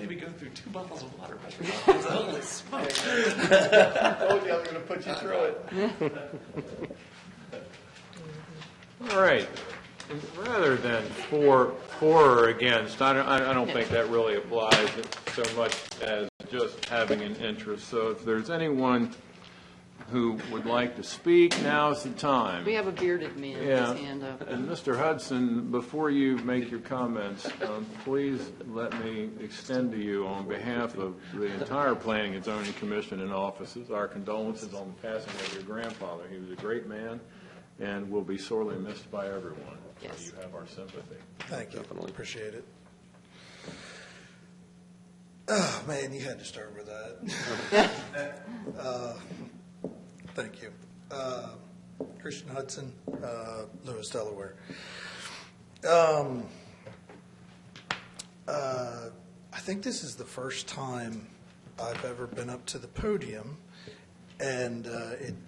maybe go through 2 bottles of water. Holy smokes. I told you I was going to put you through it. All right. Rather than for or against, I don't think that really applies so much as just having an interest. So if there's anyone who would like to speak, now's the time. We have a bearded man with his hand up. And Mr. Hudson, before you make your comments, please let me extend to you on behalf of the entire Planning and Zoning Commission and offices our condolences on the passing of your grandfather. He was a great man and will be sorely missed by everyone. Yes. So you have our sympathy. Thank you. Definitely appreciate it. Oh, man, you had to start with that. Thank you. Christian Hudson, Lewis, Delaware. I think this is the first time I've ever been up to the podium, and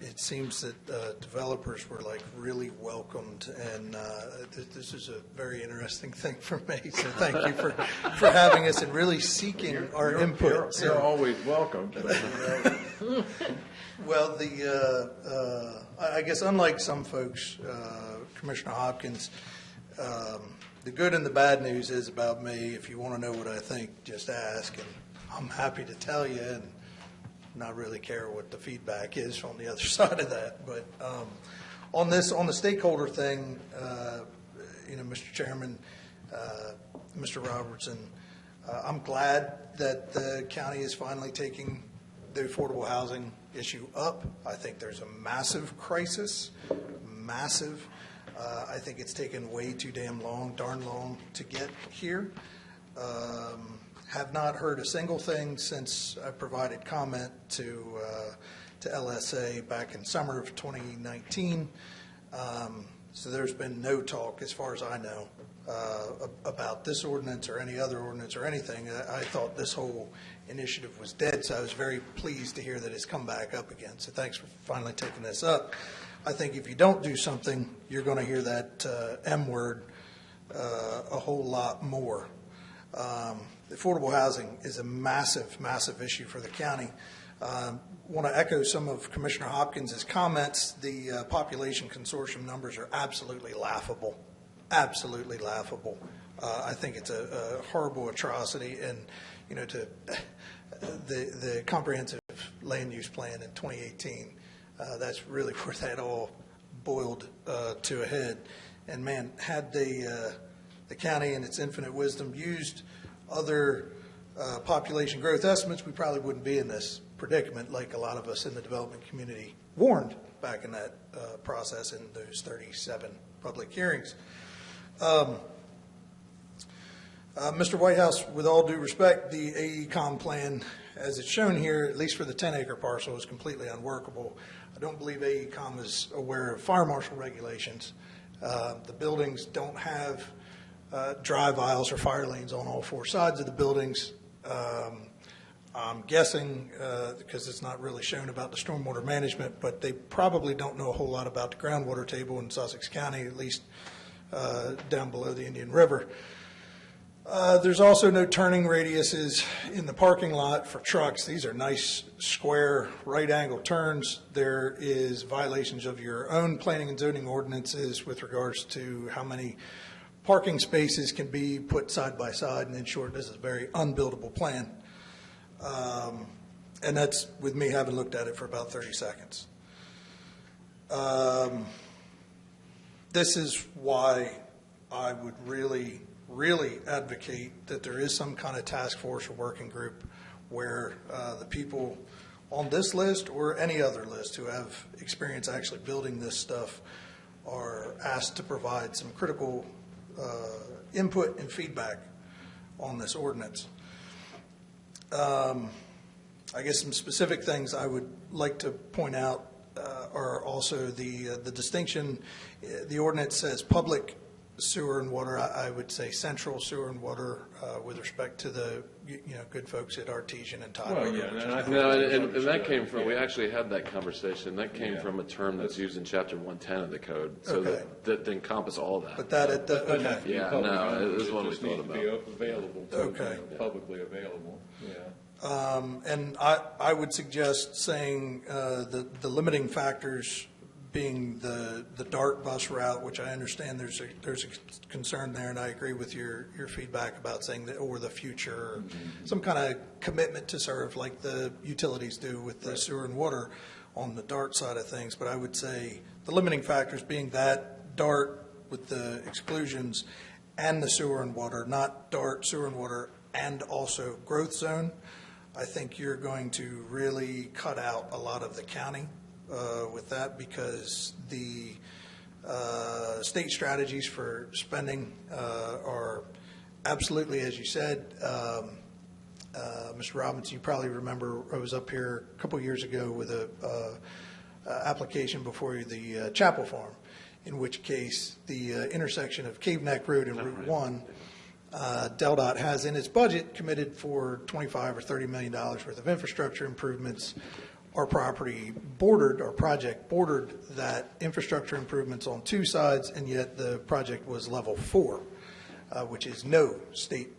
it seems that developers were like really welcomed, and this is a very interesting thing for me. So thank you for having us and really seeking our input. You're always welcome. Well, I guess unlike some folks, Commissioner Hopkins, the good and the bad news is about me. If you want to know what I think, just ask, and I'm happy to tell you, and not really care what the feedback is on the other side of that. But on the stakeholder thing, Mr. Chairman, Mr. Robertson, I'm glad that the county is finally taking the affordable housing issue up. I think there's a massive crisis, massive. I think it's taken way too darn long to get here. Have not heard a single thing since I provided comment to LSA back in summer of 2019. So there's been no talk, as far as I know, about this ordinance or any other ordinance or anything. I thought this whole initiative was dead, so I was very pleased to hear that it's come back up again. So thanks for finally taking this up. I think if you don't do something, you're going to hear that M word a whole lot more. Affordable housing is a massive, massive issue for the county. Want to echo some of Commissioner Hopkins' comments. The population consortium numbers are absolutely laughable, absolutely laughable. I think it's a horrible atrocity, and the comprehensive land use plan in 2018. That's really where that all boiled to a head. And man, had the county in its infinite wisdom used other population growth estimates, we probably wouldn't be in this predicament like a lot of us in the development community warned back in that process in those 37 public hearings. Mr. Whitehouse, with all due respect, the AECOM plan, as it's shown here, at least for the 10-acre parcel, is completely unworkable. I don't believe AECOM is aware of fire marshal regulations. The buildings don't have drive aisles or fire lanes on all 4 sides of the buildings. I'm guessing, because it's not really shown about the stormwater management, but they probably don't know a whole lot about the groundwater table in Sussex County, at least down below the Indian River. There's also no turning radiuses in the parking lot for trucks. These are nice square right angle turns. There is violations of your own planning and zoning ordinances with regards to how many parking spaces can be put side by side, and in short, this is a very unbuildable plan. And that's with me having looked at it for about 30 seconds. This is why I would really advocate that there is some kind of task force or working group where the people on this list or any other list who have experience actually building this stuff are asked to provide some critical input and feedback on this ordinance. I guess some specific things I would like to point out are also the distinction. The ordinance says public sewer and water, I would say central sewer and water with respect to the, good folks at Artesian and Todd. Well, yeah, and I think No, that's and understood. that came from, Yeah. we actually had that conversation. That came Yeah. from a term that's used in Chapter 110 of the code, so Okay. that encompass all that. But that, But not okay. to be Yeah, public, no, it is it one we just thought needs to be about. available, to, Okay. publicly available, yeah. And I would suggest saying the limiting factors being the DART bus route, which I understand there's a concern there, and I agree with your feedback about saying that, or the future, or some kind of commitment to serve like the utilities do with the sewer and water on the DART side of things. But I would say the limiting factors being that DART with the exclusions and the sewer and water, not DART, sewer and water, and also growth zone. I think you're going to really cut out a lot of the county with that, because the state strategies for spending are absolutely, as you said, Mr. Robinson, you probably remember I was up here a couple years ago with a application before the Chapel Farm, in which case the intersection of Cave Neck Road and Route 1, DelDOT has in its budget committed for $25 or $30 million worth of infrastructure improvements. Our property bordered, our project bordered that infrastructure improvements on two sides, and yet the project was level 4, which is no state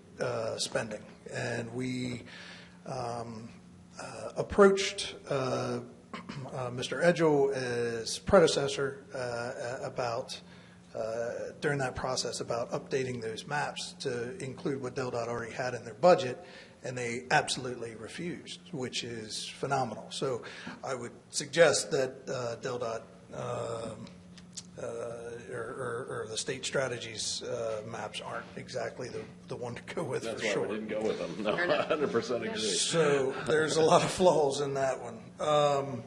spending. And we approached Mr. Edgell as predecessor about during that process about updating those maps to include what DelDOT already had in their budget, and they absolutely refused, which is phenomenal. So I would suggest that DelDOT or the state strategies maps aren't exactly the one to go with. That's for why sure. we didn't go with them. No, 100% agree. So there's a lot of flaws in that one.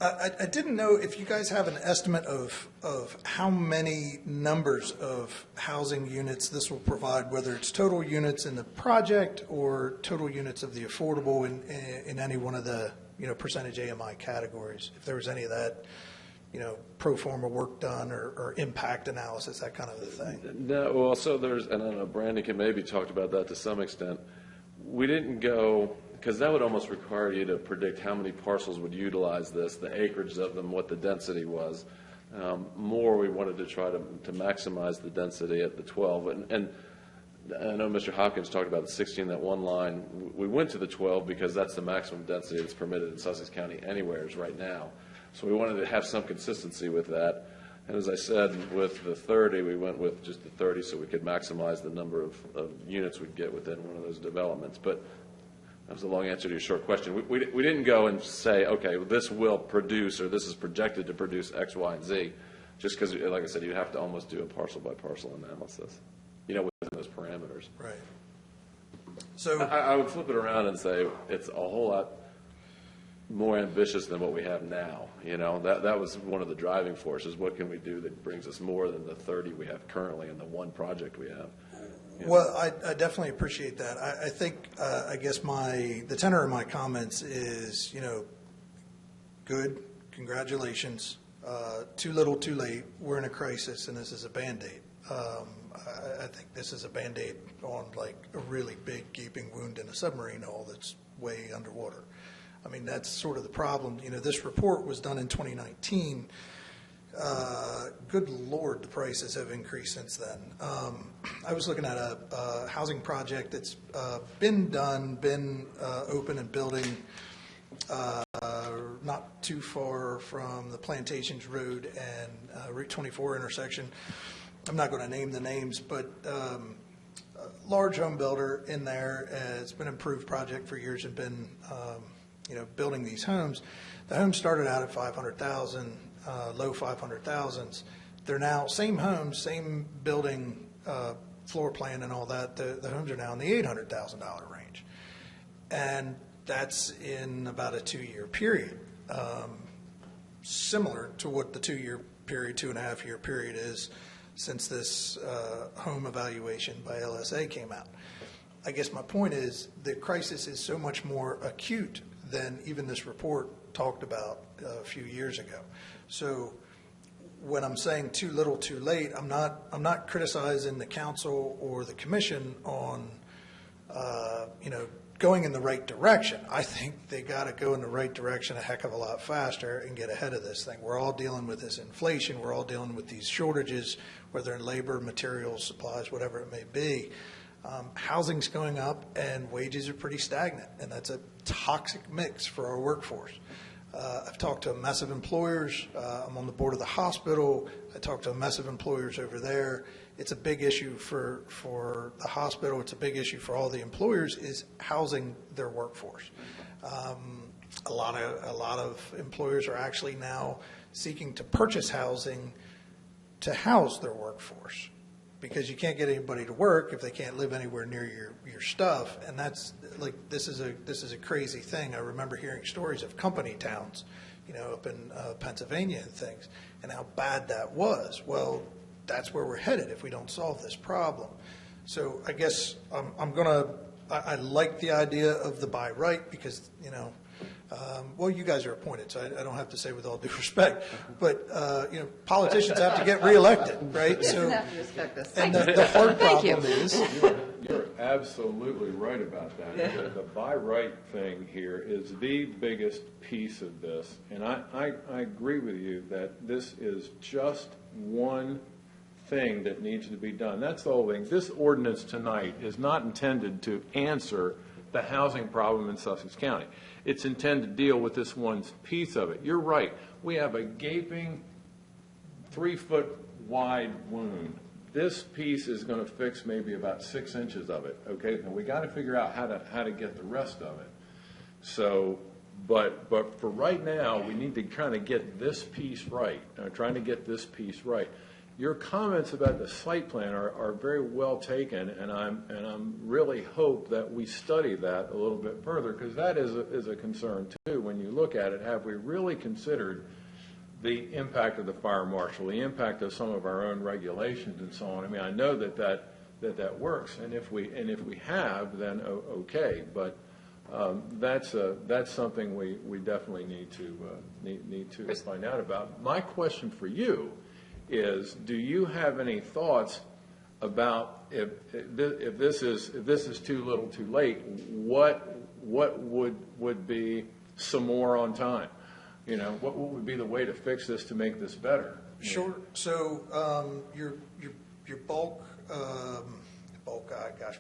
I didn't know if you guys have an estimate of how many numbers of housing units this will provide, whether it's total units in the project or total units of the affordable in any one of the, percentage AMI categories. If there was any of that, pro forma work done or impact analysis, that kind of a thing. No, well, so there's, and I don't know, Brandon can maybe talk about that to some extent. We didn't go, because that would almost require you to predict how many parcels would utilize this, the acreage of them, what the density was. More, we wanted to try to maximize the density at the 12. And I know Mr. Hopkins talked about the 16, that one line. We went to the 12 because that's the maximum density that's permitted in Sussex County anywheres right now. So we wanted to have some consistency with that. And as I said, with the 30, we went with just the 30 so we could maximize the number of units we'd get within one of those developments. But that was a long answer to your short question. We didn't go and say, okay, this will produce, or this is projected to produce X, Y, and Z, just because, like I said, you have to almost do a parcel-by-parcel analysis, within those parameters. Right. So I would flip it around and say it's a whole lot more ambitious than what we have now. That was one of the driving forces. What can we do that brings us more than the 30 we have currently and the one project we have? Well, I definitely appreciate that. I think, I guess the tenor of my comments is, good, congratulations. Too little, too late. We're in a crisis, and this is a Band-Aid. I think this is a Band-Aid on like a really big gaping wound in a submarine hull that's way underwater. I mean, that's sort of the problem. This report was done in 2019. Good Lord, the prices have increased since then. I was looking at a housing project that's been open and building not too far from the Plantations Road and Route 24 intersection. I'm not going to name the names, but a large home builder in there. It's been an improved project for years and been building these homes. The homes started out at $500,000. Low 500,000s. They're now same homes, same building, floor plan and all that. The homes are now in the $800,000 range, and that's in about a 2-year period, similar to what the 2-year period, 2.5-year period is since this home evaluation by LSA came out. I guess my point is the crisis is so much more acute than even this report talked about a few years ago. So when I'm saying too little, too late, I'm not criticizing the council or the commission on, going in the right direction. I think they got to go in the right direction a heck of a lot faster and get ahead of this thing. We're all dealing with this inflation. We're all dealing with these shortages, whether in labor, materials, supplies, whatever it may be. Housing's going up and wages are pretty stagnant, and that's a toxic mix for our workforce. I've talked to a mess of employers. I'm on the board of the hospital. I talked to a mess of employers over there. It's a big issue for the hospital. It's a big issue for all the employers is housing their workforce. A lot of employers are actually now seeking to purchase housing to house their workforce, because you can't get anybody to work if they can't live anywhere near your stuff. And that's like, this is a crazy thing. I remember hearing stories of company towns, up in Pennsylvania and things, and how bad that was. Well, that's where we're headed if we don't solve this problem. So I guess I like the idea of the by right, because, you guys are appointed, so I don't have to say with all due respect, but, politicians have to get reelected, right? Yes, So, you have to respect us. and Thank you. the hard Thank you. problem is, You're absolutely right about that. The by right thing here is the biggest piece of this, and I agree with you that this is just one thing that needs to be done. That's the whole thing. This ordinance tonight is not intended to answer the housing problem in Sussex County. It's intended to deal with this one piece of it. You're right. We have a gaping 3-foot wide wound. This piece is going to fix maybe about 6 inches of it. Okay, and we got to figure out how to get the rest of it. So, but for right now, we need to kind of get this piece right. Trying to get this piece right. Your comments about the site plan are very well taken, and I'm really hope that we study that a little bit further, because that is a concern too. When you look at it, have we really considered the impact of the fire marshal, the impact of some of our own regulations and so on? I mean, I know that works, and if we have, then okay. But that's something we definitely need to find out about. My question for you is, do you have any thoughts about if this is too little, too late? What would be some more on time? What would be the way to fix this to make this better? sure. So your bulk,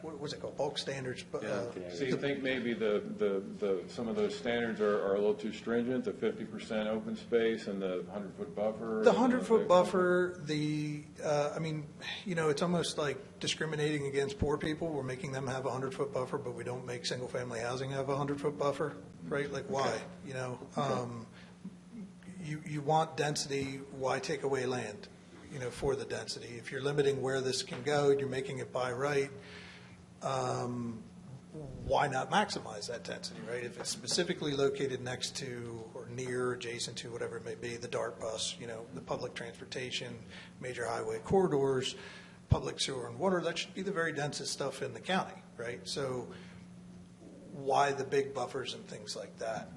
what was it called? Bulk standards. So you think maybe the some of those standards are a little too stringent, the 50% open space and the 100-foot buffer? The 100-foot buffer, it's almost like discriminating against poor people. We're making them have a 100-foot buffer, but we don't make single-family housing have a 100-foot buffer, right? Like, why? You want density, why take away land, for the density? If you're limiting where this can go, you're making it by right, why not maximize that density, right? If it's specifically located next to or near, adjacent to, whatever it may be, the DART bus, the public transportation, major highway corridors, public sewer and water, that should be the very densest stuff in the county, right? So why the big buffers and things like that?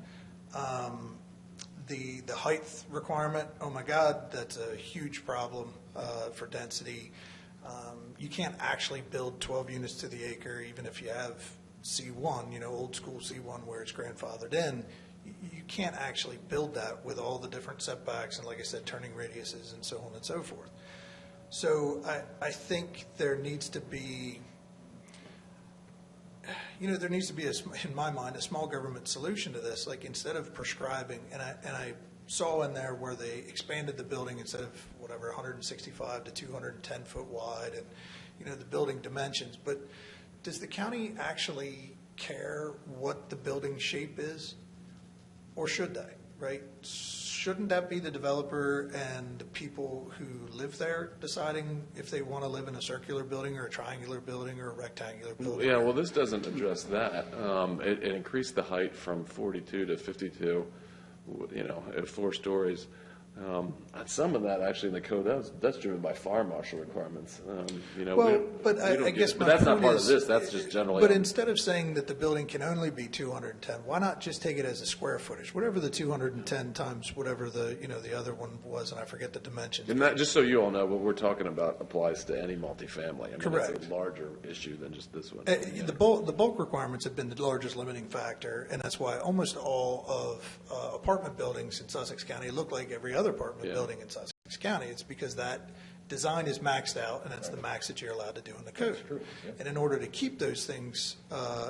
The height requirement, oh my God, that's a huge problem for density. You can't actually build 12 units to the acre, even if you have C1, old school C1 where it's grandfathered in. You can't actually build that with all the different setbacks and, like I said, turning radiuses and so on and so forth. So I think there needs to be, in my mind, a small government solution to this. Like, instead of prescribing, and I saw in there where they expanded the building instead of 165 to 210 foot wide, and the building dimensions. But does the county actually care what the building shape is, or should they? Right? Shouldn't that be the developer and the people who live there deciding if they want to live in a circular building or a triangular building or a rectangular building? Yeah, well, this doesn't address that. It increased the height from 42 to 52, at 4 stories. Some of that actually in the code, that's driven by fire marshal requirements. Well, but I guess my that's not point part is, of this, that's just generally. But instead of saying that the building can only be 210, why not just take it as a square footage, whatever the 210 times whatever the otother one was, and I forget the dimensions. And that, just so you all know, what we're talking about applies to any multifamily. I mean, Correct. It's a larger issue than just this one. The bulk requirements have been the largest limiting factor, and that's why almost all of apartment buildings in Sussex County look like every other apartment building in Sussex County. It's because that design is maxed out, and that's the max that you're allowed to do in the code. True, yeah. And in order to keep those things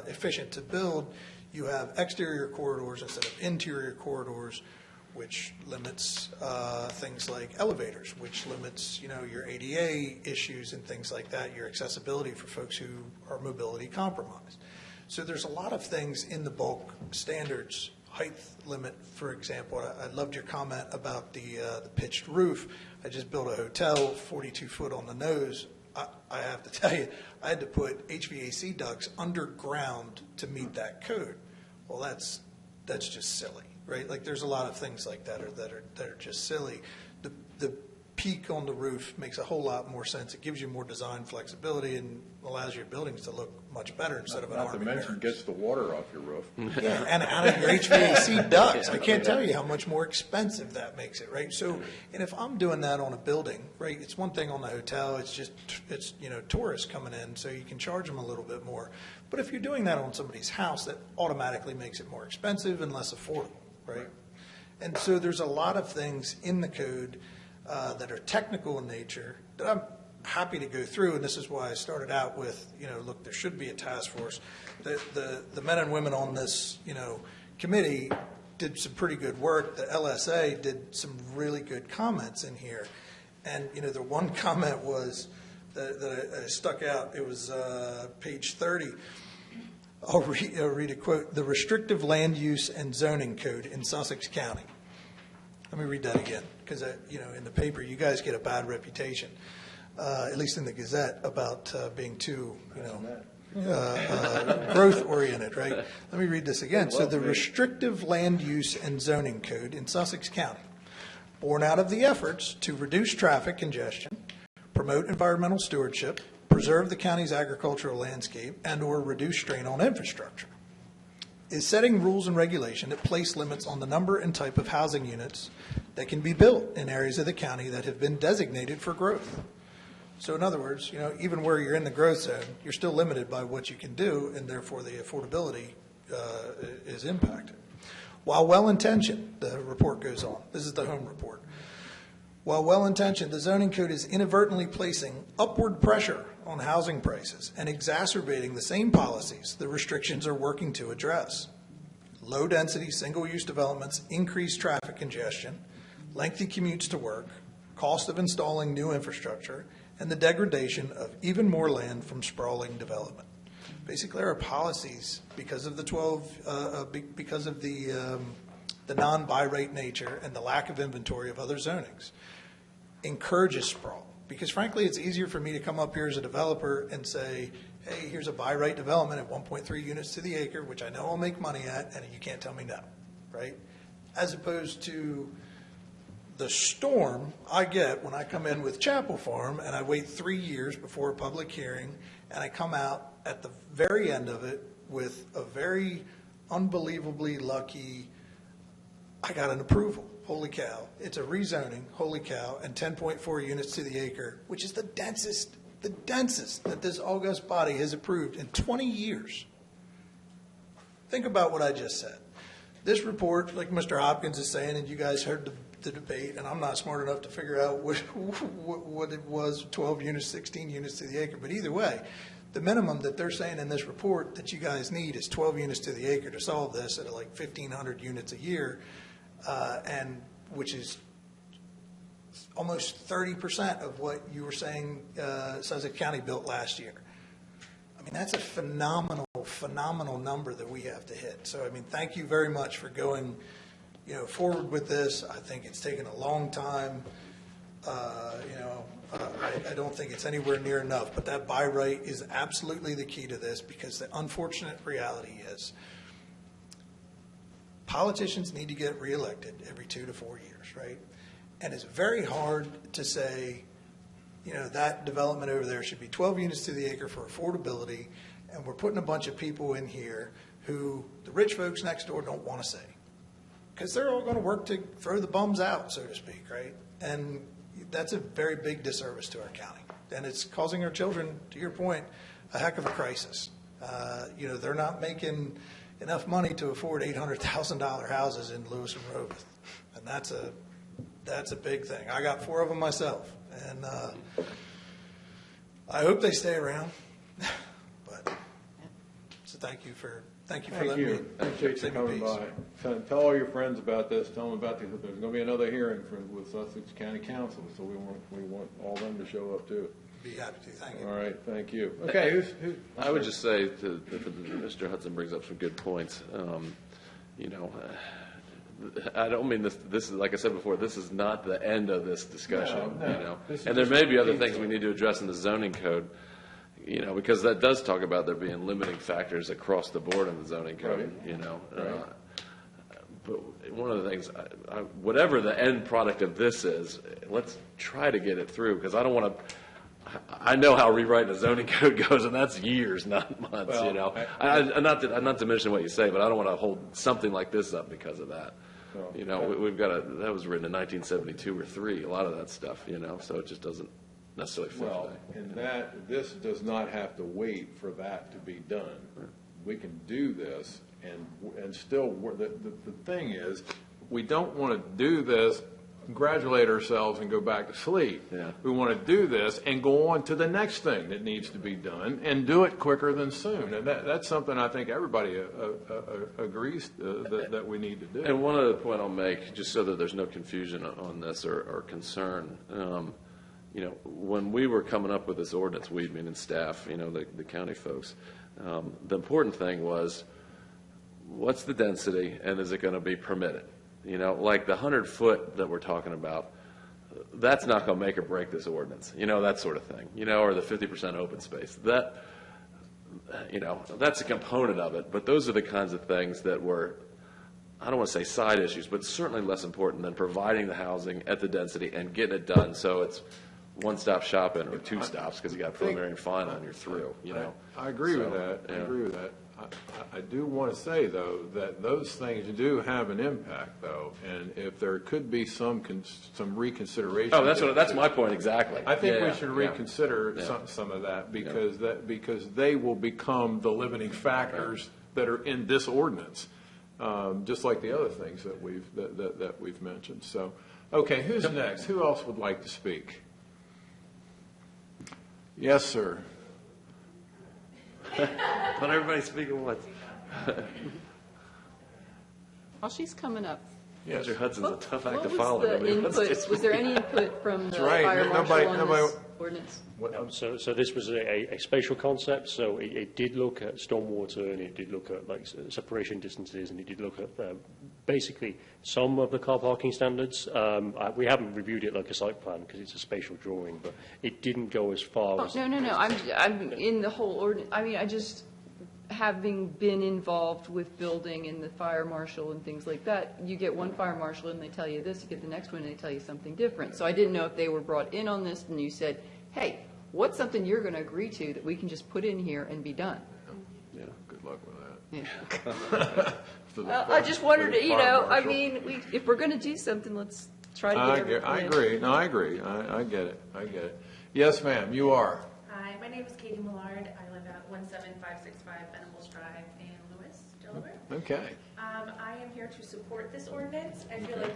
efficient to build, you have exterior corridors instead of interior corridors, which limits things like elevators, which limits your ADA issues and things like that, your accessibility for folks who are mobility compromised. So there's a lot of things in the bulk standards. Height limit, for example. I loved your comment about the pitched roof. I just built a hotel, 42 foot on the nose. I have to tell you, I had to put HVAC ducts underground to meet that code. Well, that's just silly, right? Like there's a lot of things like that are just silly. The peak on the roof makes a whole lot more sense. It gives you more design flexibility and allows your buildings to look much better instead of an Not to army mention barracks. gets the water off your roof. Yeah, and out of your HVAC ducts. I can't tell you how much more expensive that makes it, right? So, and if I'm doing that on a building, right, it's one thing on the hotel, it's tourists coming in, so you can charge them a little bit more. But if you're doing that on somebody's house, that automatically makes it more expensive and less affordable, right? And so there's a lot of things in the code that are technical in nature that I'm happy to go through, and this is why I started out with, look, there should be a task force. The men and women on this, committee did some pretty good work. The LSA did some really good comments in here. And, the one comment was that stuck out. It was page 30. I'll read a quote. The restrictive land use and zoning code in Sussex County. Let me read that again, because in the paper, you guys get a bad reputation, at least in the Gazette, about being too, growth-oriented, right? Let me read this again. So the restrictive land use and zoning code in Sussex County, born out of the efforts to reduce traffic congestion, promote environmental stewardship, preserve the county's agricultural landscape, and/or reduce strain on infrastructure, is setting rules and regulation that place limits on the number and type of housing units that can be built in areas of the county that have been designated for growth. So in other words, even where you're in the growth zone, you're still limited by what you can do, and therefore the affordability is impacted. While well-intentioned, the report goes on. This is the home report. While well-intentioned, the zoning code is inadvertently placing upward pressure on housing prices and exacerbating the same policies the restrictions are working to address. Low-density, single-use developments increase traffic congestion, lengthy commutes to work, cost of installing new infrastructure, and the degradation of even more land from sprawling development. Basically, our policies, because of the the non-by right nature and the lack of inventory of other zonings, encourages sprawl. Because frankly, it's easier for me to come up here as a developer and say, hey, here's a by right development at 1.3 units to the acre, which I know I'll make money at, and you can't tell me no, right? As opposed to the storm I get when I come in with Chapel Farm and I wait 3 years before a public hearing, and I come out at the very end of it with a very unbelievably lucky, I got an approval. Holy cow. It's a rezoning, holy cow, and 10.4 units to the acre, which is the densest that this august body has approved in 20 years. Think about what I just said. This report, like Mr. Hopkins is saying, and you guys heard the debate, and I'm not smart enough to figure out what it was, 12 units, 16 units to the acre, but either way, the minimum that they're saying in this report that you guys need is 12 units to the acre to solve this at like 1,500 units a year, and which is almost 30% of what you were saying Sussex County built last year. I mean, that's a phenomenal number that we have to hit. So, I mean, thank you very much for going, forward with this. I think it's taken a long time. I don't think it's anywhere near enough, but that by right is absolutely the key to this, because the unfortunate reality is politicians need to get reelected every 2 to 4 years, right? And it's very hard to say, that development over there should be 12 units to the acre for affordability, and we're putting a bunch of people in here who the rich folks next door don't want to say. Because they're all going to work to throw the bums out, so to speak, right? And that's a very big disservice to our county. And it's causing our children, to your point, a heck of a crisis. They're not making enough money to afford $800,000 houses in Lewis and Rehoboth. And that's a big thing. I got 4 of them myself. And I hope they stay around. So thank you for letting me. Appreciate you coming by. Tell all your friends about this. Tell them about there's going to be another hearing with Sussex County Council, so we want all them to show up too. Be happy to. Thank you. All right, thank you. Okay, who's I would just say Mr. Hudson brings up some good points. I don't mean this is, like I said before, this is not the end of this discussion. No. And there may be other things we need to address in the zoning code. Because that does talk about there being limiting factors across the board in the zoning code, Right. But one of the things, whatever the end product of this is, let's try to get it through, because I don't want to, I know how rewriting the zoning code goes, and that's years, not months, Well, I'm not diminishing what you say, but I don't want to hold something like this up because of that. We've got that was written in 1972 or 3, a lot of that stuff, so it just doesn't necessarily fit today. And this does not have to wait for that to be done. We can do this and still, the thing is, we don't want to do this, congratulate ourselves and go back to sleep. Yeah. We want to do this and go on to the next thing that needs to be done and do it quicker than soon. And that's something I think everybody agrees that we need to do. And one other point I'll make, just so that there's no confusion on this or concern, when we were coming up with this ordinance, we, meaning staff, the county folks, the important thing was, what's the density and is it going to be permitted? Like the 100-foot that we're talking about, that's not going to make or break this ordinance, that sort of thing, or the 50% open space. That's a component of it, but those are the kinds of things that were, I don't want to say side issues, but certainly less important than providing the housing at the density and getting it done so it's one-stop shopping or 2 stops because you got preliminary and final and you're through. I agree with that. Yeah. I agree with that. I do want to say, though, that those things do have an impact, though, and if there could be some reconsideration. Oh, that's my point exactly. I think we should reconsider some of that because they will become the limiting factors that are in this ordinance, just like the other things that we've mentioned. So, okay, who's next? Who else would like to speak? Yes, sir. Not everybody speak at once. While she's coming up, Yes. Mr. Hudson's a tough act what to was follow. the input? Was there any input from the right. fire Nobody- marshal on this ordinance? So this was a spatial concept, so it did look at stormwater and it did look at separation distances and it did look at basically some of the car parking standards. We haven't reviewed it like a site plan because it's a spatial drawing, but it didn't go as far as... No. I'm in the whole ordinance. I mean, I just, having been involved with building and the fire marshal and things like that, you get one fire marshal and they tell you this, you get the next one and they tell you something different. So I didn't know if they were brought in on this and you said, hey, what's something you're going to agree to that we can just put in here and be done? Yeah, good luck with that. Yeah. Well, I just wondered, if we're going to do something, let's try to get everything. I agree. No, I agree. I get it. Yes, ma'am, you are. Hi, my name is Katie Millard. I live at 17565 Venables Drive in Lewis, Delaware. Okay. I am here to support this ordinance. I feel like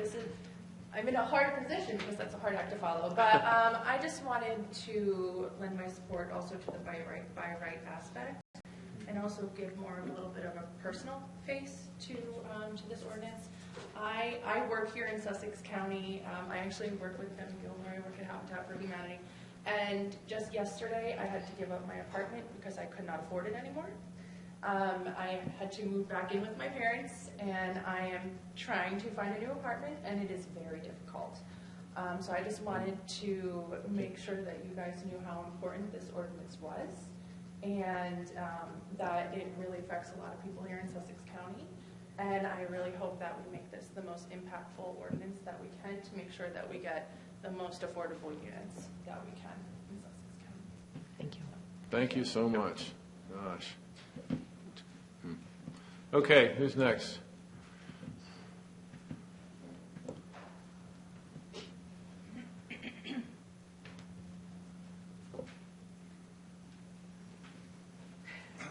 I'm in a hard position because that's a hard act to follow. But I just wanted to lend my support also to the by right aspect, and also give more of a little bit of a personal face to this ordinance. I work here in Sussex County. I actually work with Gilmore. I work at Habitat for Humanity. And just yesterday, I had to give up my apartment because I could not afford it anymore. I had to move back in with my parents, and I am trying to find a new apartment, and it is very difficult. So I just wanted to make sure that you guys knew how important this ordinance was, and that it really affects a lot of people here in Sussex County. And I really hope that we make this the most impactful ordinance that we can to make sure that we get the most affordable units that we can in Sussex County. Thank you. Thank you so much. Gosh. Okay, who's next?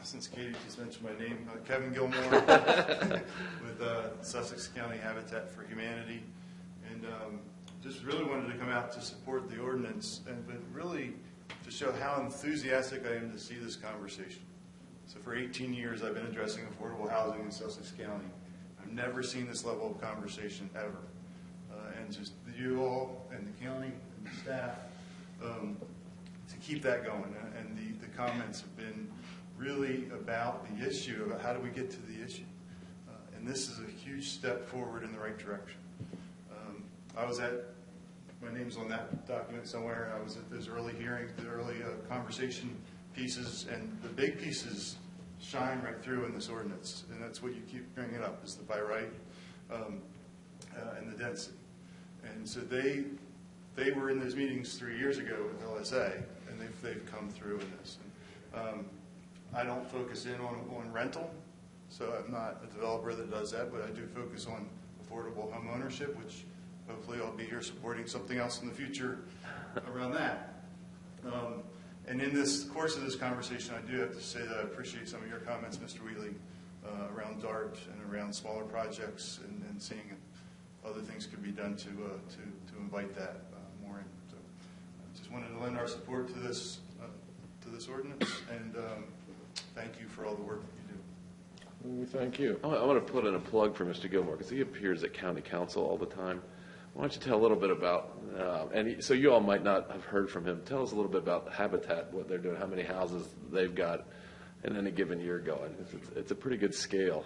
Since Katie just mentioned my name, Kevin Gilmore with Sussex County Habitat for Humanity, and just really wanted to come out to support the ordinance, but really to show how enthusiastic I am to see this conversation. So for 18 years, I've been addressing affordable housing in Sussex County. I've never seen this level of conversation ever, and just you all and the county and the staff to keep that going, and the comments have been really about the issue, about how do we get to the issue. And this is a huge step forward in the right direction. My name's on that document somewhere. I was at those early hearings, the early conversation pieces, and the big pieces shine right through in this ordinance. And that's what you keep bringing up, is the by right and the density. And so they were in those meetings 3 years ago with LSA, and they've come through in this. And, I don't focus in on rental, so I'm not a developer that does that, but I do focus on affordable home ownership, which hopefully I'll be here supporting something else in the future around that. And in this course of this conversation, I do have to say that I appreciate some of your comments, Mr. Wheatley, around DART and around smaller projects and seeing if other things could be done to invite that more in. So I just wanted to lend our support to this ordinance, and thank you for all the work that you do. Thank you. I want to put in a plug for Mr. Gilmore, because he appears at county council all the time. Why don't you tell a little bit about, so you all might not have heard from him, tell us a little bit about Habitat, what they're doing, how many houses they've got in any given year going. It's a pretty good scale.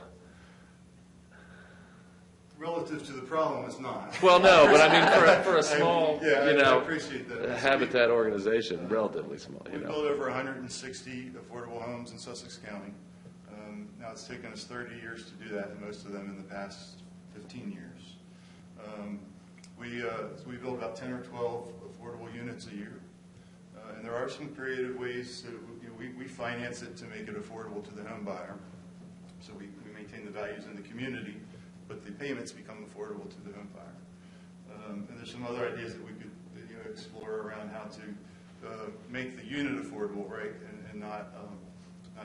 Relative to the problem, it's not. Well, no, but I mean, for a small, I appreciate that. Habitat organization, relatively small. We built over 160 affordable homes in Sussex County. Now it's taken us 30 years to do that, and most of them in the past 15 years. We build about 10 or 12 affordable units a year, and there are some creative ways that we finance it to make it affordable to the home buyer. So we maintain the values in the community, but the payments become affordable to the home buyer. And there's some other ideas that we could explore around how to make the unit affordable, right, and not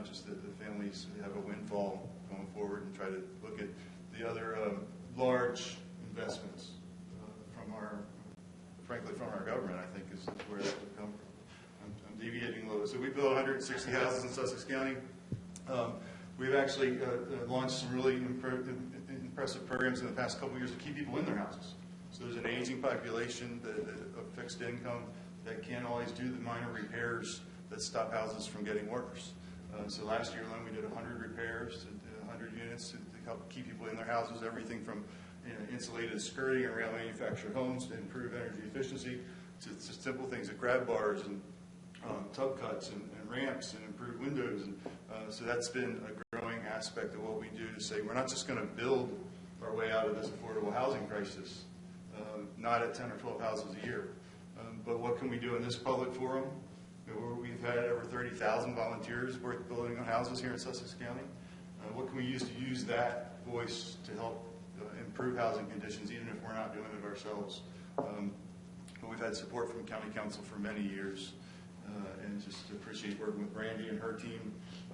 just that the families have a windfall going forward, and try to look at the other large investments frankly from our government, I think, is where that would come from. I'm deviating a little bit. So we built 160 houses in Sussex County. We've actually launched some really impressive programs in the past couple of years to keep people in their houses. So there's an aging population of fixed income that can't always do the minor repairs that stop houses from getting worse. So last year alone, we did 100 repairs to 100 units to help keep people in their houses, everything from insulated skirting around manufactured homes to improve energy efficiency, to simple things like grab bars and tub cuts and ramps and improved windows. And so that's been a growing aspect of what we do to say we're not just going to build our way out of this affordable housing crisis, not at 10 or 12 houses a year, but what can we do in this public forum? We've had over 30,000 volunteers work building on houses here in Sussex County. What can we use to use that voice to help improve housing conditions, even if we're not doing it ourselves? But we've had support from County Council for many years, and just appreciate working with Brandy and her team.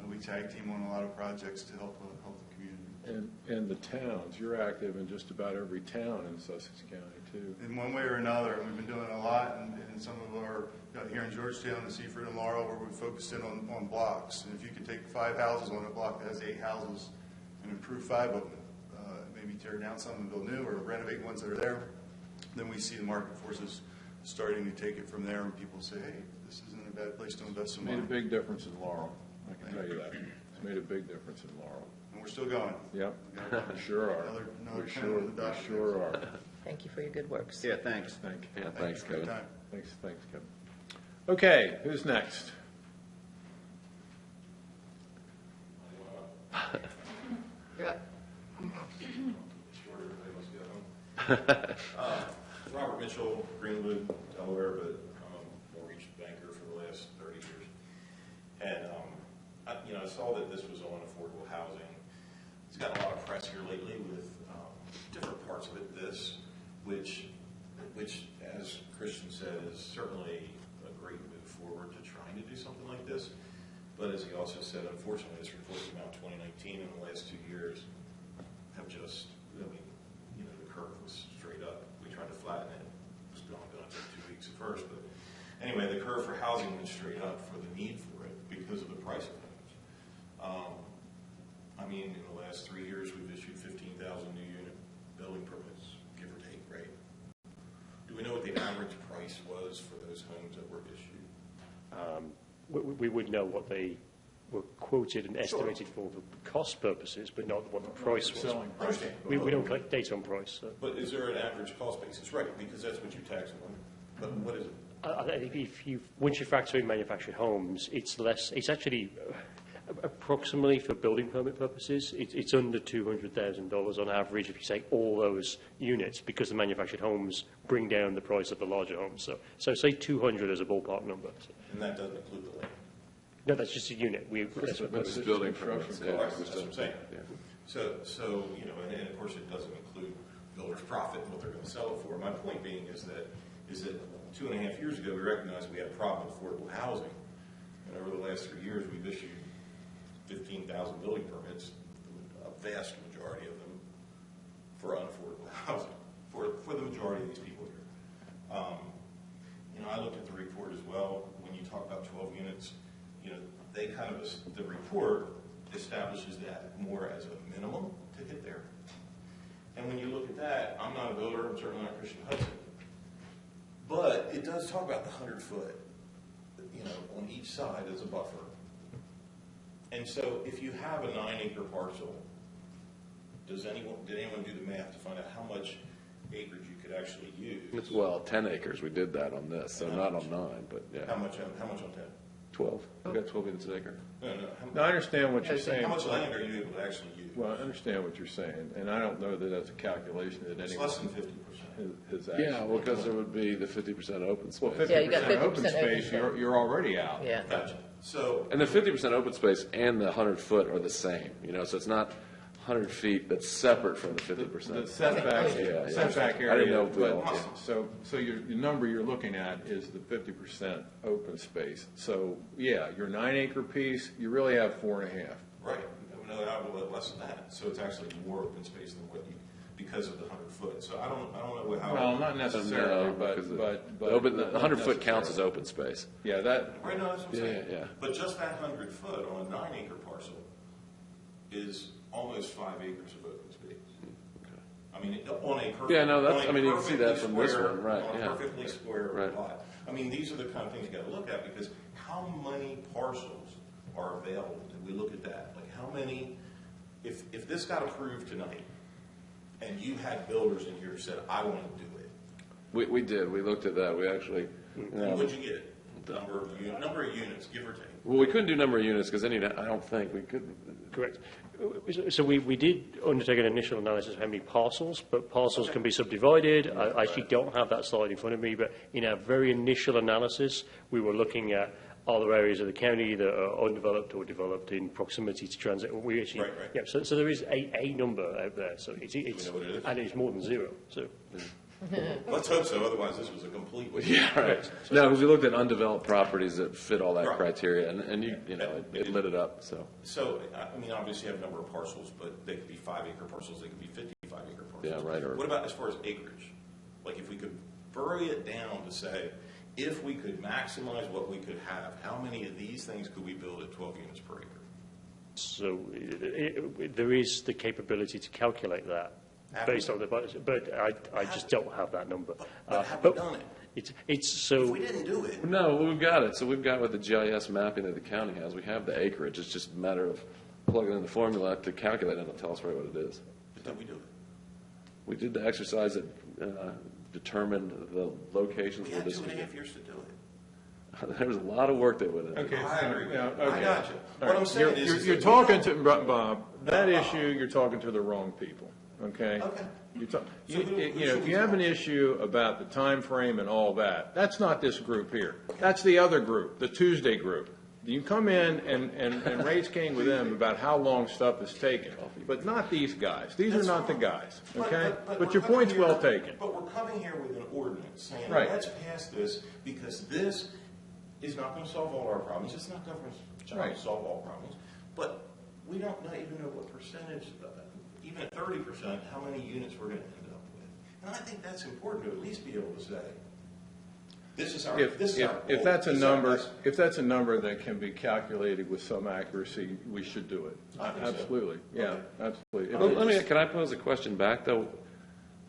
We tag team on a lot of projects to help the community. And the towns, you're active in just about every town in Sussex County, too. In one way or another, and we've been doing a lot in some of our, here in Georgetown, the Seaford and Laurel, where we focused in on blocks. And if you could take 5 houses on a block that has 8 houses and improve 5 of them, maybe tear down some and build new, or renovate ones that are there, then we see the market forces starting to take it from there, and people say, hey, this isn't a bad place to invest some money. Made a big difference in Laurel, I can tell you that. It's made a big difference in Laurel. And we're still going. Yep, we sure are. Another We 10 on the docket. sure are. Thank you for your good works. Yeah, thanks. Thank you. Yeah, thanks, for your Kevin. time. Thanks, Kevin. Okay, who's next? Yeah. Robert Mitchell, Greenwood, Delaware, but I'm a mortgage banker for the last 30 years. And, I saw that this was on affordable housing. It's got a lot of press here lately with different parts of it. This, which, as Christian said, is certainly a great move forward to trying to do something like this. But as he also said, unfortunately, this report came out in 2019, and the last 2 years have just, the curve was straight up. We tried to flatten it. It was going to take 2 weeks at first. But anyway, the curve for housing went straight up for the need for it because of the price of homes. In the last 3 years, we've issued 15,000 new unit building permits, give or take, right? Do we know what the average price was for those homes that were issued? We would know what they were quoted and estimated for cost purposes, but not what the price was. Understand. We don't collect data on price. So. But is there an average cost basis? Right, because that's what you tax them on. But what is it? Once you factor in manufactured homes, it's less. It's actually approximately, for building permit purposes, it's under $200,000 on average if you take all those units, because the manufactured homes bring down the price of the larger homes. So say 200 as a ballpark number. And that doesn't include the land. No, that's just a unit. That's building permits. Yeah, that's what I'm saying. Yeah. So and of course it doesn't include builder's profit and what they're going to sell it for. My point being is that 2.5 years ago we recognized we had a problem with affordable housing, and over the last 3 years we've issued 15,000 building permits, a vast majority of them for unaffordable housing for the majority of these people here. I looked at the report as well. When you talk about 12 units, they the report establishes that more as a minimum to get there. And when you look at that, I'm not a builder, I'm certainly not Christian Hudson, but it does talk about the 100-foot, on each side as a buffer. And so if you have a 9-acre parcel, did anyone do the math to find out how much acreage you could actually use? Well, 10 acres, we did that on this, so not on 9, but yeah. How much on 10? 12. We got 12 units an acre. No, I understand what you're saying. How much land are you able to actually use? Well, I understand what you're saying, and I don't know that that's a calculation that It's anyone less than 50%. has actually. Yeah, well, because there would be the 50% open space. Well, 50% Yeah, you got 50% open open space, space. you're already out. Yeah. Gotcha. So, And the 50% open space and the 100-foot are the same, so it's not 100 feet that's separate from the 50%. The setback, Yeah. setback I didn't area, know if we all- but, so the number you're looking at is the 50% open space. So, yeah, your 9-acre piece, you really have 4.5. right, no, I have a little less than that. So it's actually more open space than what because of the 100-foot. So I don't know how. Well, not necessarily, No, because but. the 100-foot counts as open space. Yeah, that, Right, no, that's what I'm saying. Yeah. But just that 100-foot on a 9-acre parcel is almost 5 acres of open space. On a perfect. Yeah, no, that's- on a you can see that from this perfectly one, right, On a yeah. perfectly square Right. lot. These are the kind of things you got to look at, because how many parcels are available? Did we look at that? Like how many, if this got approved tonight, and you had builders in here who said, I want to do it, We did, we looked at that, we actually, what'd you get? Number of units, give or take. well, we couldn't do number of units, because then I don't think we could. Correct. So we did undertake an initial analysis of how many parcels, but parcels can be subdivided. I actually don't have that slide in front of me, but in our very initial analysis, we were looking at other areas of the county that are undeveloped or developed in proximity to transit. We actually, Right. Yeah. So there is a number out there. So it's know what it is? and it's more than 0. So. Let's hope so, otherwise this was a complete. Yeah, right. No, because we looked at undeveloped properties that fit all that Right. criteria, and it lit it up, so. So, obviously you have a number of parcels, but they could be 5-acre parcels, they could be 55-acre parcels. Yeah, right, or- What about as far as acreage? Like if we could bury it down to say, if we could maximize what we could have, how many of these things could we build at 12 units per acre? So there is the capability to calculate that based on the budget, but I just don't have that number. But have we done it? It's so. If we didn't do it, No, we've got it. So we've got with the GIS mapping that the county has, we have the acreage. It's just a matter of plugging in the formula to calculate it and it'll tell us right what it is. did we do it? We did the exercise that determined the locations We where had this could 2.5 years to do it. There was a lot of work that went in. okay. I agree. Yeah, I okay. got you. All What I'm right. saying is You're that- talking to, Bob, that issue, you're talking to the wrong people, okay? Okay. If you have an issue about the time frame and all that, that's not this group here. That's the other group, the Tuesday group. You come in and raise King with them about how long stuff is taken, but not these guys. These are not the guys, okay? But your point's well taken. But we're coming here with an ordinance saying, Right. let's pass this because this is not going to solve all our problems. It's not government's job Right. to solve all problems. But we don't even know what percentage, even at 30%, how many units we're going to end up with. And I think that's important to at least be able to say, this is our, If that's a This is number, our- if that's a number that can be calculated with some accuracy, we should do it. I think so. Absolutely, yeah, absolutely. Can I pose a question back, though?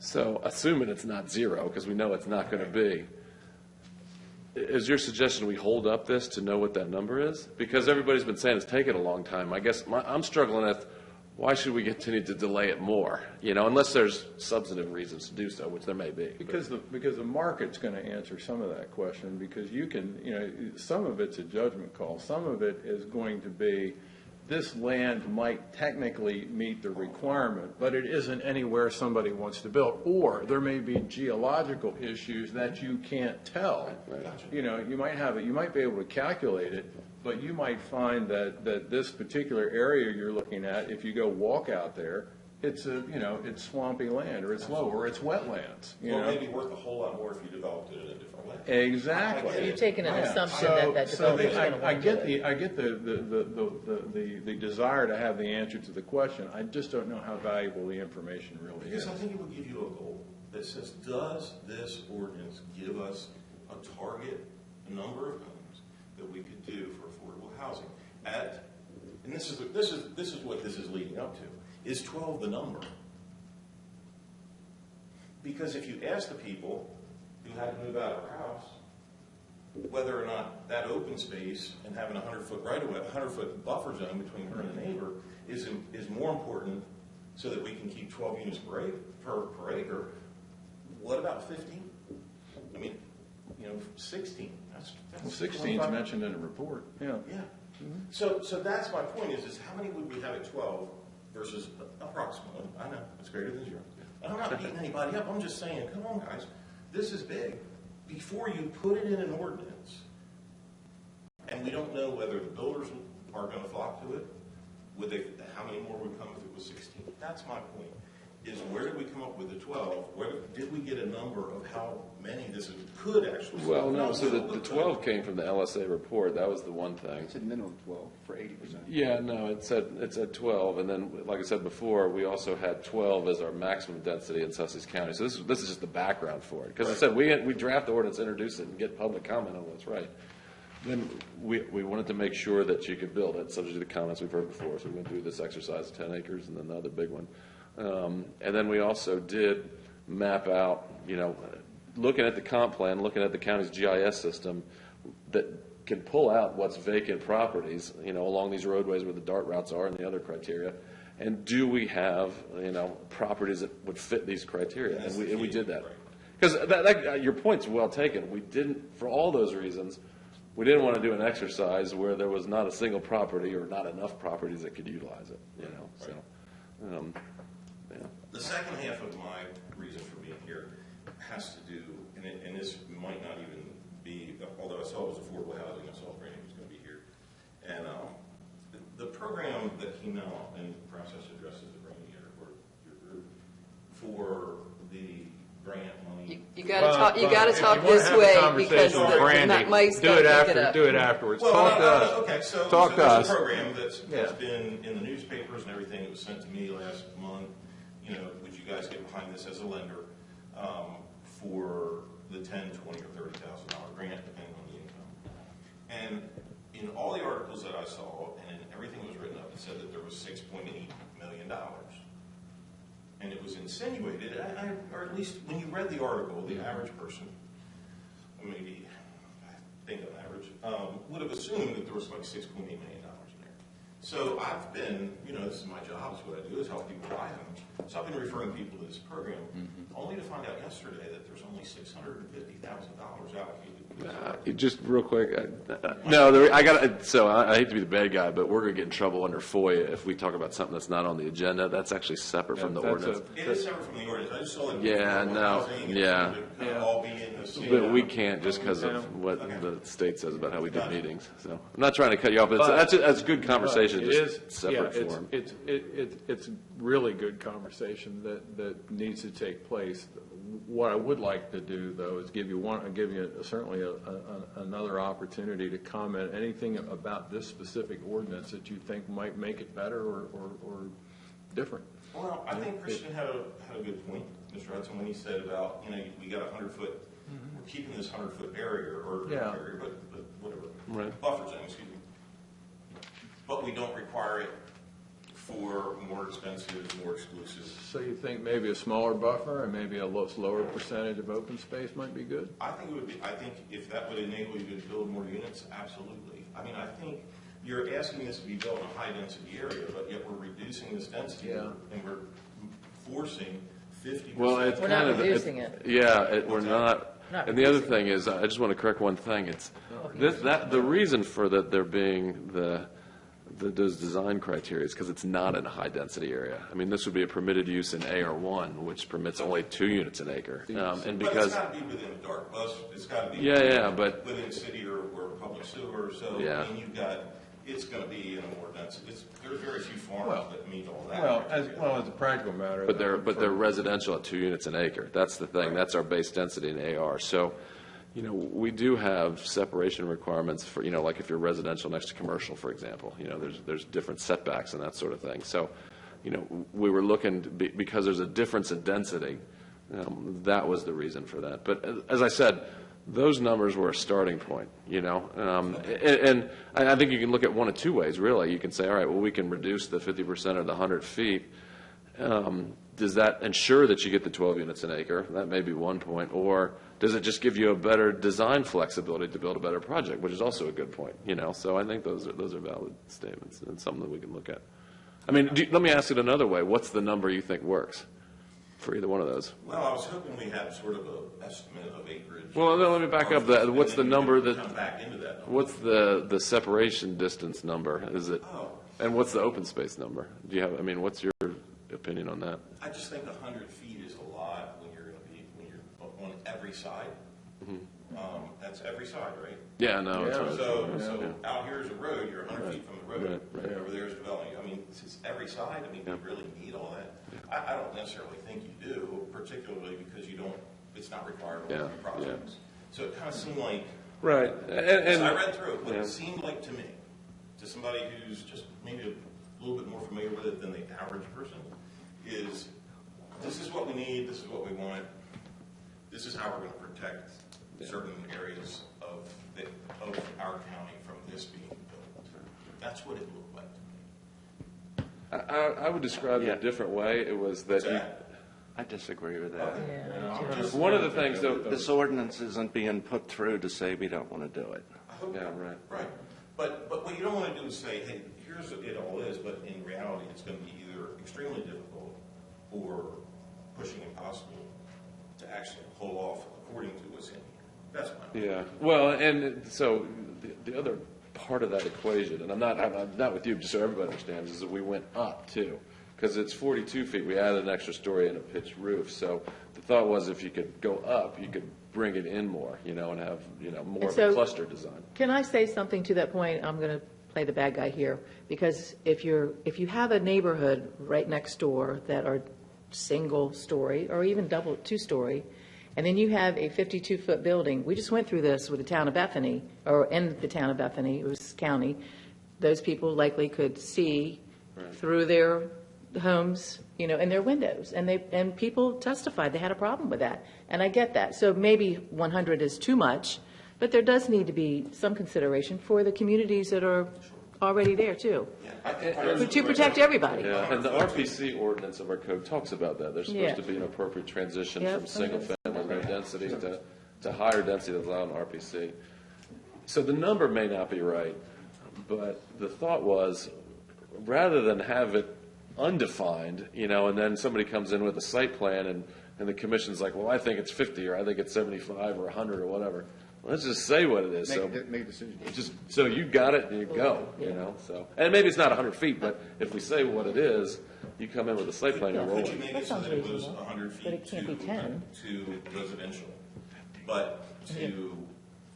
So, assuming it's not zero, because we know it's not going to be, is your suggestion we hold up this to know what that number is? Because everybody's been saying it's taken a long time. I guess I'm struggling with, why should we continue to delay it more? Unless there's substantive reasons to do so, which there may be. Because the market's going to answer some of that question, because you can, some of it's a judgment call. Some of it is going to be, this land might technically meet the requirement, but it isn't anywhere somebody wants to build. Or there may be geological issues that you can't tell. You might be able to calculate it, but you might find that this particular area you're looking at, if you go walk out there, it's it's swampy land, or it's low, or it's wetlands. Well, it may be worth a whole lot more if you developed it in a different way. Exactly. You're taking an assumption that So developer's going to I want to get do it. I get the desire to have the answer to the question. I just don't know how valuable the information really is. Because I think it would give you a goal that says, does this ordinance give us a target number of homes that we could do for affordable housing and this is what this is leading up to. Is 12 the number? Because if you ask the people who had to move out of their house whether or not that open space and having a 100-foot right-of-way, 100-foot buffer zone between her and the neighbor is more important so that we can keep 12 units per acre, what about 15? I mean, 16. That's 16 is mentioned in the report. Yeah. Yeah. So that's my point is how many would we have at 12 versus approximately? I know, it's greater than 0. And I'm not beating anybody up. I'm just saying, come on, guys. This is big. Before you put it in an ordinance, and we don't know whether the builders are going to flock to it, how many more would come if it was 16? That's my point, is where did we come up with the 12? Where did we get a number of how many this could actually Well, no, so the 12 came from the LSA report. That was the one thing. It said minimum 12 for 80%. Yeah, no, it said 12, and then, like I said before, we also had 12 as our maximum density in Sussex County. So this is just the background for it. Because I said we draft the ordinance, introduce it, and get public comment on what's right. Then we wanted to make sure that you could build it, subject to the comments we've heard before. So we went through this exercise of 10 acres, and then the other big one. And then we also did map out, looking at the comp plan, looking at the county's GIS system that can pull out what's vacant properties, along these roadways where the DART routes are and the other criteria. And do we have, properties that would fit these criteria? And we did that. Because your point's well taken. We didn't, for all those reasons, we didn't want to do an exercise where there was not a single property or not enough properties that could utilize it, so. Yeah. The second half of my reason for being here has to do, and this might not even be, although I saw it was affordable housing, I saw Brandon was going to be here. And the program that came out, and perhaps I should address this to Brandon or your group, for the grant money. You gotta talk this way because the mic's got to pick it up. Do it afterwards. Well, Talk to us. Okay, so Talk to there's us. a program that's been in the newspapers and everything. It was sent to me last month. Would you guys get behind this as a lender for the $10,000, $20,000, or $30,000 grant, depending on the income? And in all the articles that I saw, and everything that was written up, it said that there was $6.8 million. And it was insinuated, or at least when you read the article, the average person, maybe, I think on average, would have assumed that there was like $6.8 million in there. So I've been, this is my job, is what I do, is help people buy homes. So I've been referring people to this program, only to find out yesterday that there's only $650,000 allocated Just real quick, I hate to be the bad guy, but we're going to get in trouble under FOIA if we talk about something that's not on the agenda. That's actually separate from the ordinance. It is separate from the ordinance. I just saw it. Yeah, no, yeah. Kind of all be in the same. But we can't just because of what the state says about how we do meetings. So I'm not trying to cut you off, but that's good conversation, just separate form. It's really good conversation that needs to take place. What I would like to do, though, is give you certainly another opportunity to comment anything about this specific ordinance that you think might make it better or different. Well, I think Christian had a good point, Mr. Hudson, when he said about, we got 100-foot, we're keeping this 100-foot barrier, or not barrier, but whatever, buffer zone, excuse me. But we don't require it for more expensive, more exclusive. So you think maybe a smaller buffer and maybe a lower percentage of open space might be good? I think it would be. I think if that would enable you to build more units, absolutely. I mean, I think you're asking this to be built in a high-density area, but yet we're reducing this density and we're forcing 50%. Well, it's We're kind not of reducing it. Yeah, we're not. Not And the other reducing thing is, I just want to correct one thing. It's the reason for that there being those design criteria is because it's not in a high-density area. I mean, this would be a permitted use in AR1, which permits only 2 units an acre. And but because it's got to be within a dark bus. It's got to be but within city or public sewer. So Yeah. I mean, it's going to be in a more dense. There's very few farms that meet all that. As a practical matter. But they're residential at 2 units an acre. That's the thing. That's our base density in AR. So, we do have separation requirements for, like if you're residential next to commercial, for example. There's different setbacks and that sort of thing. So, we were looking because there's a difference in density. That was the reason for that. But as I said, those numbers were a starting point, and I think you can look at one of 2 ways, really. You can say, all right, well, we can reduce the 50% of the 100 feet. Does that ensure that you get the 12 units an acre? That may be one point. Or does it just give you a better design flexibility to build a better project, which is also a good point, So I think those are valid statements and something that we can look at. I mean, let me ask it another way. What's the number you think works for either one of those? Well, I was hoping we had sort of an estimate of acreage. Well, then let me back up that. What's the number that? Come back into that number. What's the separation distance number? Is it? Oh. And what's the open space number? Do you have? I mean, what's your opinion on that? I just think 100 feet is a lot when you're on every side. That's every side, right? Yeah, no. It's right. So out here is a road. You're 100 feet from the road. Right. Over there is development. I mean, it's every side. I mean, do you really need all that? I don't necessarily think you do, particularly because you don't. It's not required on every project. So it kind of seemed like. Right. And I read through it. What it seemed like to me, to somebody who's just maybe a little bit more familiar with it than the average person, is this is what we need. This is what we want. This is how we're going to protect certain areas of our county from this being built. That's what it looked like to me. I would describe it a different way. It was that I disagree with that. one of the things, though. This ordinance isn't being put through to say we don't want to do it. I hope Yeah, not. right. Right. But what you don't want to do is say, hey, here's what it all is, but in reality, it's going to be either extremely difficult or pushing impossible to actually pull off according to what's in here. That's my point. Yeah. Well, and so the other part of that equation, and I'm not with you, just so everybody understands, is that we went up too, because it's 42 feet. We added an extra story and a pitched roof. So the thought was, if you could go up, you could bring it in more, and have more of a cluster design. Can I say something to that point? I'm going to play the bad guy here, because if you have a neighborhood right next door that are single story or even double 2-story, and then you have a 52-foot building. We just went through this with the town of Bethany, or in the town of Bethany, it was county. Those people likely could see through their homes, in their windows, and people testified they had a problem with that, and I get that. So maybe 100 is too much, but there does need to be some consideration for the communities that are already there too, to protect everybody. Yeah, and the RPC ordinance of our code talks about that. There's supposed to be an appropriate transition from single-family low density to higher density that's allowed in RPC. So the number may not be right, but the thought was, rather than have it undefined, and then somebody comes in with a site plan and the commission's like, well, I think it's 50 or I think it's 75 or 100 or whatever. let's just say what it is. So Make a decision. just so you got it and you go, you know. So and maybe it's not 100 feet, but if we say what it is, you come in with a site plan, you're Could you rolling. make That it so sounds that it was reasonable, 100 feet but it can't be 10. to residential? But to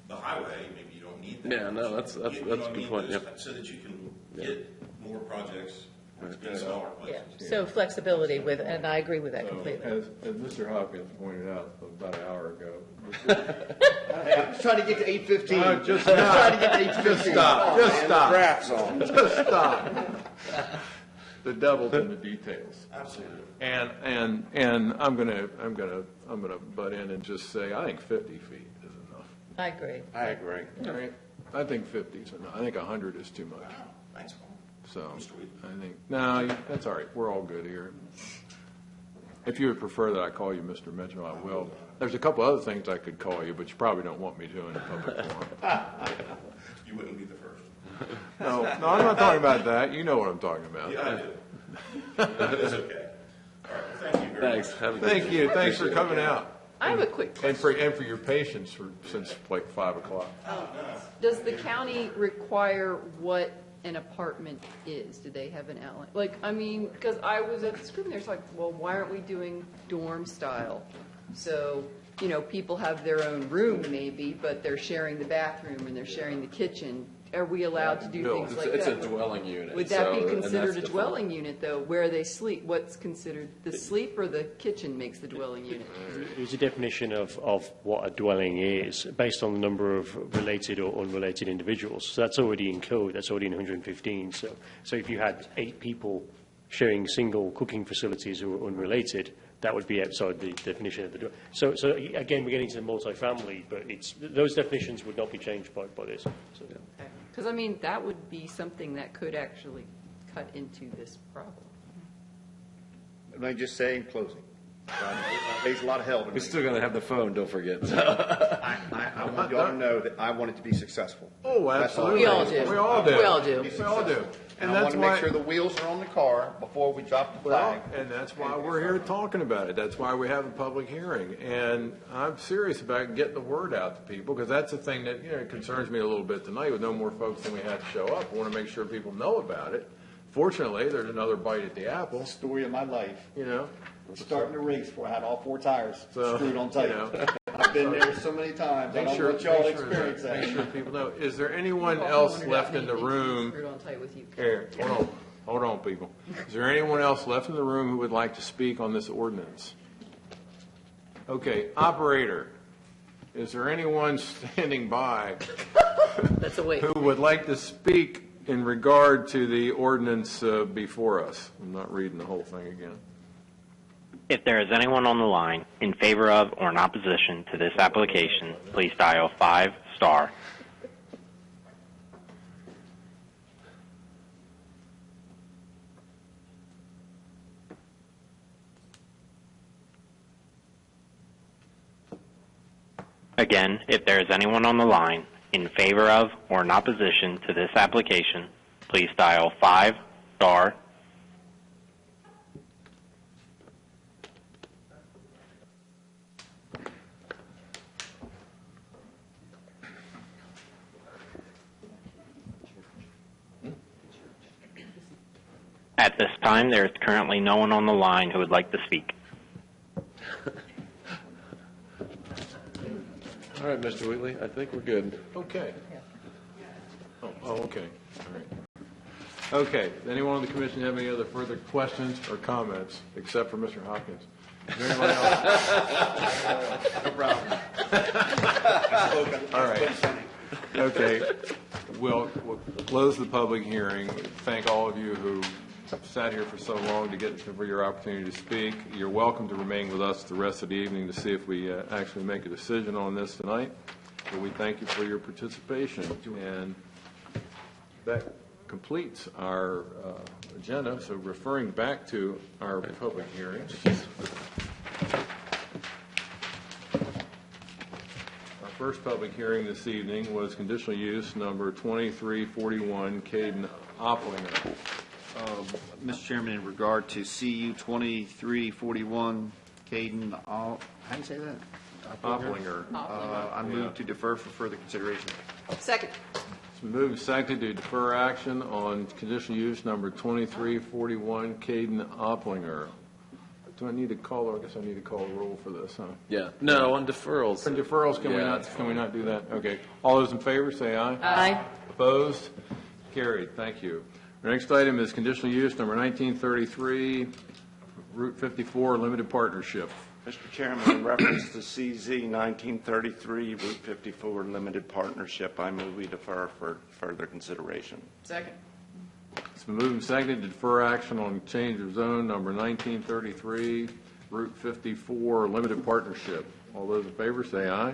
the highway, maybe you don't need that. Yeah, no, that's You a know what I good mean? point. Those- Yep. So that you can get more projects in smaller Yeah, places. so flexibility with, and I agree with that So, completely. as Mr. Hopkins pointed out about an hour ago, I'm just trying to get to 8:15. just trying to get to 8:15. Just stop, just stop. Draft's on. Just stop. The devil's in the details. Absolutely. And I'm gonna butt in and just say, I think 50 feet is enough. I agree. I agree. All right? I think 50 is enough. I think 100 is too much. Thanks, Paul. So, I think, no, that's all right. We're all good here. If you would prefer that I call you Mr. Mitchell, I will. There's a couple other things I could call you, but you probably don't want me to in a public forum. You wouldn't be the first. No, I'm not talking about that. You know what I'm talking about. Yeah, I do. It's okay. All right, well, thank you very much. Thanks. Have a good Thank you. Thanks for coming out. I have a quick question. And for your patience since like 5 o'clock. Does the county require what an apartment is? Do they have an outline? Like, I mean, because I was at the school and there's like, well, why aren't we doing dorm style? So, you know, people have their own room maybe, but they're sharing the bathroom and they're sharing the kitchen. Are we allowed to do No, things like It's that? a dwelling unit. Would that be so- and considered that's a dwelling unit, though, where they sleep? What's considered the sleep or the kitchen makes the dwelling unit? There's a definition of what a dwelling is based on the number of related or unrelated individuals. So that's already in code. That's already in 115. So if you had 8 people sharing single cooking facilities who were unrelated, that would be outside the definition of the dwelling. So again, we're getting to multifamily, but those definitions would not be changed by this. So, Because, I mean, that would be something that could actually cut into this problem. Let me just say in closing, raised a lot of hell to me. We're still going to have the phone, don't forget. I want y'all to know that I want it to be successful. Oh, That's all. absolutely. We all do. We all do. We all do. We all do. And I want to make sure the wheels are on the car before we drop the Well, flag. and that's why we're here talking about it. That's why we have a public hearing. And I'm serious about getting the word out to people, because that's the thing that, you know, concerns me a little bit tonight with no more folks than we had to show up. I want to make sure people know about it. Fortunately, there's another bite at the apple, Story of my life. you know? Starting a race before I had all 4 tires So, screwed on tight. you know. I've been there so many times. I don't want y'all to experience Make that. sure people know. Is there anyone else left in the room? Screwed on tight with you. Here, hold on, people. Is there anyone else left in the room who would like to speak on this ordinance? Okay, operator, is there anyone standing by That's a wait. who would like to speak in regard to the ordinance before us? I'm not reading the whole thing again. If there is anyone on the line in favor of or in opposition to this application, please dial 5*. Again, if there is anyone on the line in favor of or in opposition to this application, please dial 5*. At this time, there is currently no one on the line who would like to speak. All right, Mr. Wheatley, I think we're good. Okay. Oh, okay. All right. Okay, does anyone on the commission have any other further questions or comments, except for Mr. Hopkins? Is there anyone else? No problem. All right. Okay, we'll close the public hearing. Thank all of you who sat here for so long to get for your opportunity to speak. You're welcome to remain with us the rest of the evening to see if we actually make a decision on this tonight. But we thank you for your participation. And that completes our agenda. So referring back to our public hearing. Our first public hearing this evening was conditional use number 2341 Caden Opplinger. Mr. Chairman, in regard to CU 2341, Caden, how do you say that? Oplinger. I move to defer for further consideration. Second. It's been moved and seconded to defer action on conditional use number 2341, Caden Oplinger. Do I need to call, or I guess I need to call a roll for this, huh? Yeah. No, on deferrals. For deferrals, can we not do that? Okay. All those in favor, say aye. Aye. Opposed? Carried. Thank you. Our next item is conditional use number 1933, Route 54, limited partnership. Mr. Chairman, in reference to CZ 1933, Route 54 Limited Partnership, I move we defer for further consideration. Second. It's been moved and seconded to defer action on change of zone number 1933, Route 54, limited partnership. All those in favor, say aye.